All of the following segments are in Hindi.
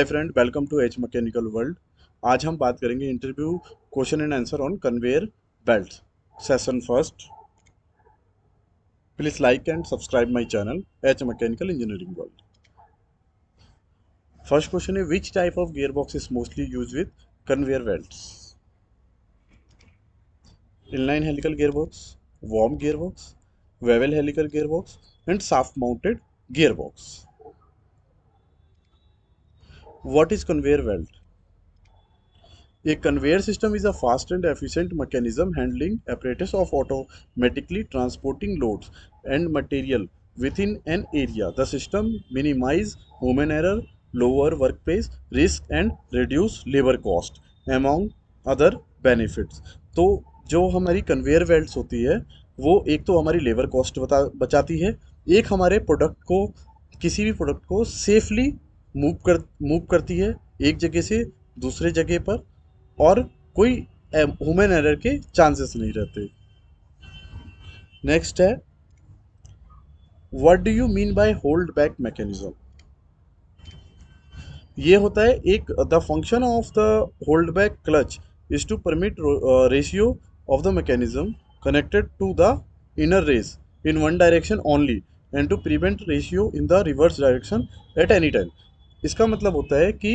Hi friend, welcome to H mechanical world. आज हम बात करेंगे interview question and answer on conveyor belt session first. Please like and subscribe my channel H mechanical engineering world. First question है, which type of gear box is mostly use with conveyor belts? Inline helical gear box, worm gear box, bevel helical gear box and shaft mounted gear box. What is conveyor belt? A conveyor system is a fast and efficient mechanism handling apparatus of automatically transporting loads and material within an area. The system minimize human error, lower workplace risk and reduce labor cost among other benefits. तो जो हमारी कन्वेयर बेल्ट्स होती है वो एक तो हमारी लेबर कॉस्ट बचाती है, एक हमारे प्रोडक्ट को किसी भी प्रोडक्ट को सेफली मूव करती है एक जगह से दूसरे जगह पर, और कोई ह्यूमन एरर के चांसेस नहीं रहते। नेक्स्ट है, what do you mean by hold back mechanism? ये होता है एक the function of the hold back clutch is to permit ratio of the mechanism connected to the inner race in one direction only and to prevent ratio in the reverse direction at any time. इसका मतलब होता है कि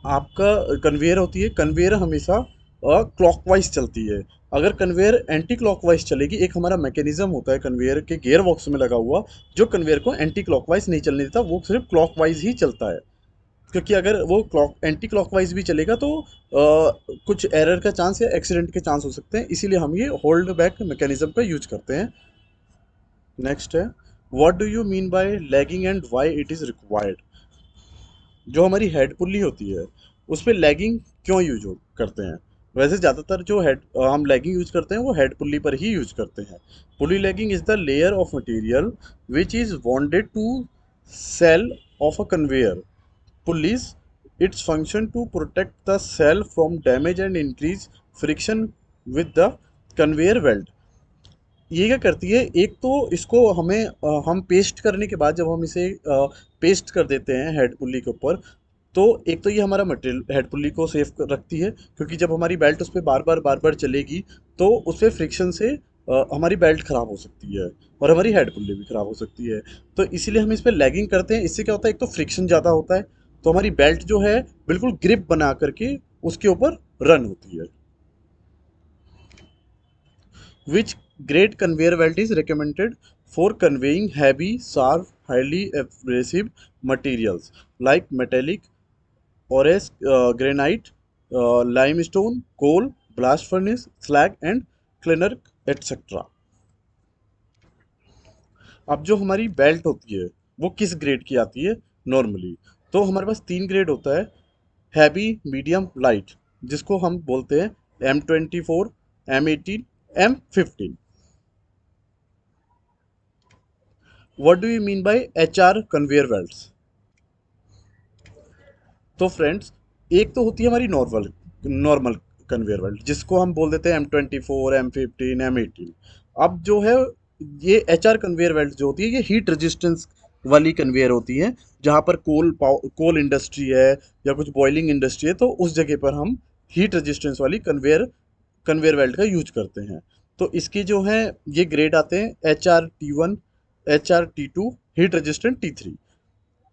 आपका कन्वेयर होती है, कन्वेयर हमेशा क्लॉकवाइज चलती है। अगर कन्वेयर एंटी क्लॉकवाइज चलेगी, एक हमारा मैकेनिज्म होता है कन्वेयर के गियर बॉक्स में लगा हुआ जो कन्वेयर को एंटी क्लॉकवाइज नहीं चलने देता, वो सिर्फ क्लॉकवाइज ही चलता है। क्योंकि अगर वो क्लॉक एंटी क्लॉकवाइज भी चलेगा तो कुछ एरर का चांस या एक्सीडेंट के चांस हो सकते हैं, इसीलिए हम ये होल्ड बैक मैकेनिज्म का यूज करते हैं। नेक्स्ट है, what do you mean bye lagging and why it is required? जो हमारी हेड पुल्ली होती है उस पर लैगिंग क्यों यूज करते हैं? वैसे ज़्यादातर जो हम लैगिंग यूज करते हैं वो हेड पुल्ली पर ही यूज करते हैं। Pulley lagging is the layer of material which is bonded to shell of a conveyor pulleys. Its function to protect the cell from damage and increase friction with the conveyor belt. ये क्या करती है, एक तो इसको हमें हम पेस्ट करने के बाद जब हम इसे पेस्ट कर देते हैं हेड पुल्ली के ऊपर, तो एक तो ये हमारा मटेरियल हेड पुल्ली को सेफ रखती है, क्योंकि जब हमारी बेल्ट उस पर बार बार चलेगी तो उस पर फ्रिक्शन से हमारी बेल्ट ख़राब हो सकती है और हमारी हेड पुल्ली भी ख़राब हो सकती है। तो इसीलिए हम इस पर लैगिंग करते हैं। इससे क्या होता है, एक तो फ्रिक्शन ज़्यादा होता है, तो हमारी बेल्ट जो है बिल्कुल ग्रिप बना करके उसके ऊपर रन होती है। Which grade conveyor belt is recommended for conveying heavy, sharp, highly abrasive materials like metallic, ores, granite, limestone, coal, blast furnace, slag and cleaner etc. अब जो हमारी बेल्ट होती है वो किस ग्रेड की आती है नॉर्मली? तो हमारे पास तीन ग्रेड होता है, हैवी, मीडियम, लाइट, जिसको हम बोलते हैं M24, M18, M15। What do you mean bye HR conveyor belts? तो फ्रेंड्स, एक तो होती है हमारी नॉर्मल नॉर्मल कन्वेयर बेल्ट जिसको हम बोल देते हैं M24, M15, M18। अब जो है ये HR कन्वेयर बेल्ट जो होती है ये हीट रेजिस्टेंस वाली कन्वेयर होती है, जहाँ पर कोल इंडस्ट्री है या कुछ बॉइलिंग इंडस्ट्री है, तो उस जगह पर हम हीट रेजिस्टेंस वाली कन्वेयर बेल्ट का यूज करते हैं। तो इसके जो हैं ये ग्रेड आते हैं HR T1, HR T2, heat resistant T3।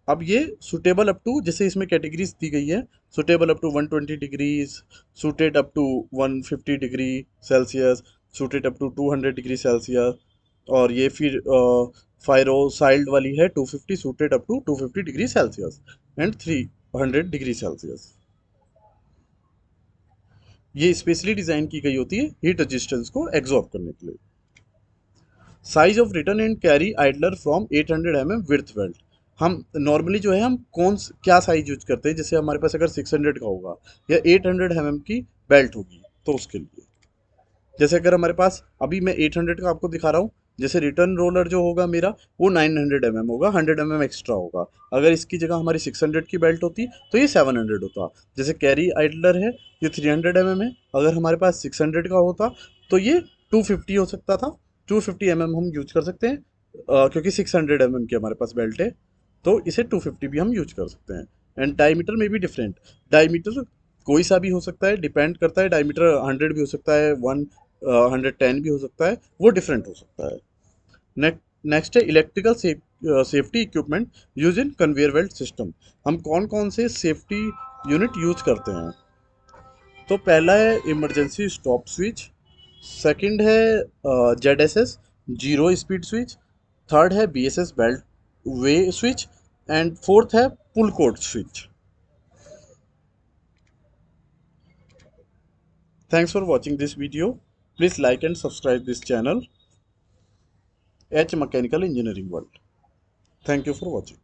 अब ये सुटेबल अप टू, जैसे इसमें कैटेगरीज दी गई है, suitable up to 120 degrees, suited up to 150 degree Celsius, suited up to 200 degree Celsius, और ये फिर फायरोसाइल्ड वाली है 250, suited up to 250 degree Celsius and 300 degree Celsius. ये स्पेशली डिज़ाइन की गई होती है हीट रेजिस्टेंस को एग्जॉर्ब करने के लिए। Size of return and carry idler from 800 width belt. हम नॉर्मली जो है हम क्या साइज यूज करते हैं, जैसे हमारे पास अगर 600 का होगा या 800 की बेल्ट होगी तो उसके लिए, जैसे अगर हमारे पास अभी मैं 800 का आपको दिखा रहा हूँ, जैसे रिटर्न रोलर जो होगा मेरा वो 900 होगा, 100 एक्स्ट्रा होगा। अगर इसकी जगह हमारी 600 की बेल्ट होती तो ये 700 होता। जैसे कैरी आइडलर है ये 300 है, अगर हमारे पास 600 का होता तो ये 250 हो सकता था। 250 हम यूज कर सकते हैं, क्योंकि 600 की हमारे पास बेल्ट है, तो इसे 250 भी हम यूज कर सकते हैं। एंड डायमीटर में भी डिफरेंट। डायमीटर कोई सा भी हो सकता है, डिपेंड करता है, डायमीटर 100 भी हो सकता है, 110 भी हो सकता है, वो डिफरेंट हो सकता है। नेक्स्ट है electrical safety equipment use in conveyor belt system. हम कौन कौन से सेफ्टी यूनिट यूज करते हैं? तो पहला है इमरजेंसी स्टॉप स्विच, सेकंड है ZSS zero speed switch, third है BSS belt way switch, and fourth है pull cord switch. Thanks for watching this video. Please like and subscribe this channel, H Mechanical Engineering World. Thank you for watching.